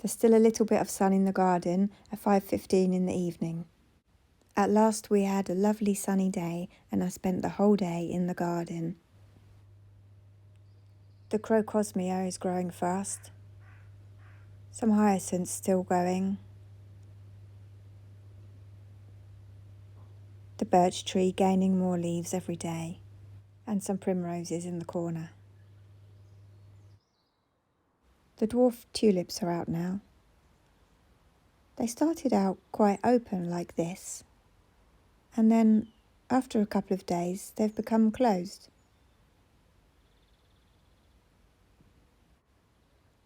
There's still a little bit of sun in the garden at 5:15 in the evening. At last we had a lovely sunny day and I spent the whole day in the garden. The crocosmia is growing fast. Some hyacinths still going. The birch tree gaining more leaves every day, and some primroses in the corner. The dwarf tulips are out now. They started out quite open like this, and then after a couple of days they've become closed.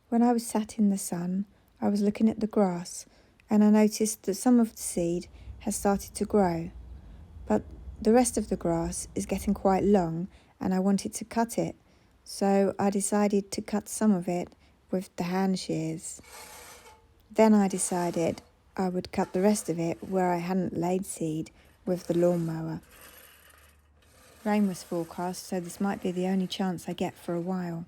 When I was sat in the sun, I was looking at the grass and I noticed that some of the seed has started to grow, but the rest of the grass is getting quite long and I wanted to cut it, so I decided to cut some of it with the hand shears. Then I decided I would cut the rest of it where I hadn't laid seed with the lawnmower. Rain was forecast, so this might be the only chance I get for a while.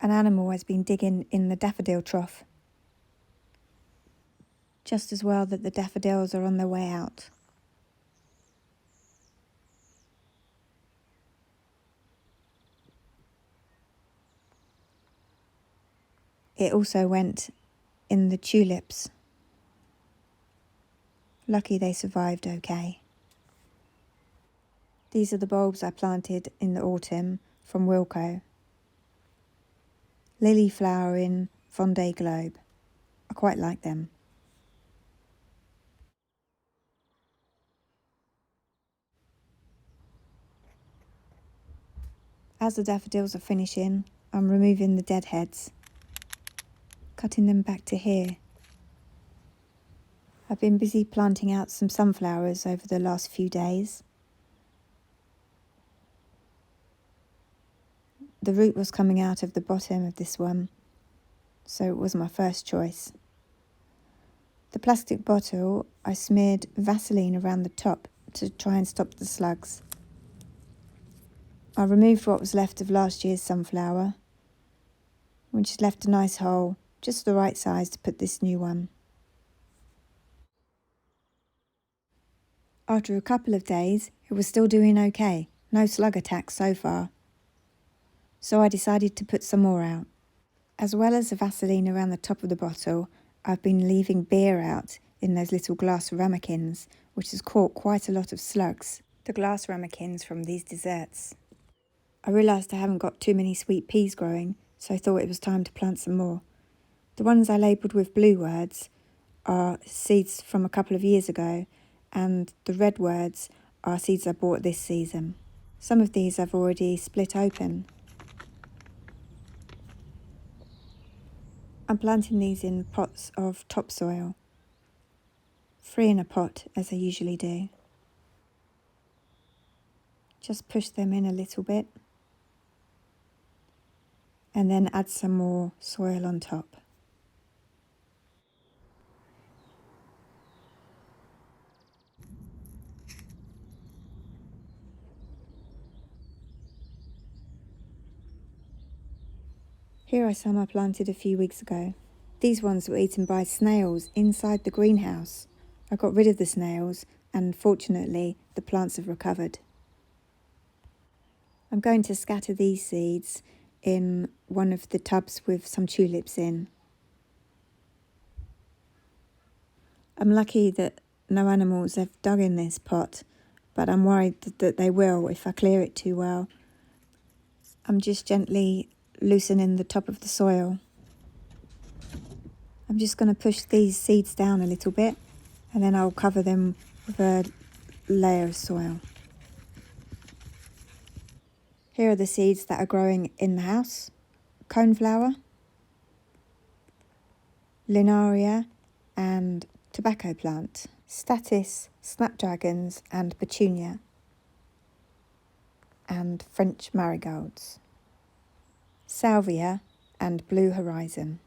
An animal has been digging in the daffodil trough. Just as well that the daffodils are on their way out. It also went in the tulips. Lucky they survived okay. These are the bulbs I planted in the autumn from Wilko. Lily flower in vendee globe. I quite like them. As the daffodils are finishing, I'm removing the dead heads, cutting them back to here. I've been busy planting out some sunflowers over the last few days. The root was coming out of the bottom of this one, so it was my first choice. The plastic bottle, I smeared Vaseline around the top to try and stop the slugs. I removed what was left of last year's sunflower, which has left a nice hole, just the right size to put this new one. After a couple of days, it was still doing okay, no slug attacks so far. So I decided to put some more out. As well as the Vaseline around the top of the bottle, I've been leaving beer out in those little glass ramekins, which has caught quite a lot of slugs. The glass ramekins from these desserts. I realised I haven't got too many sweet peas growing, so I thought it was time to plant some more. The ones I labelled with blue words are seeds from a couple of years ago, and the red words are seeds I bought this season. Some of these I've already split open. I'm planting these in pots of topsoil, 3 in a pot as I usually do. Just push them in a little bit and then add some more soil on top. Here are some I planted a few weeks ago. These ones were eaten by snails inside the greenhouse. I got rid of the snails and fortunately the plants have recovered. I'm going to scatter these seeds in one of the tubs with some tulips in. I'm lucky that no animals have dug in this pot, but I'm worried that they will if I clear it too well. I'm just gently loosening the top of the soil. I'm just going to push these seeds down a little bit and then I'll cover them with a layer of soil. Here are the seeds that are growing in the house. Coneflower, Linaria and tobacco plant, Statice, snapdragons and Petunia, and French marigolds, Salvia and blue horizon.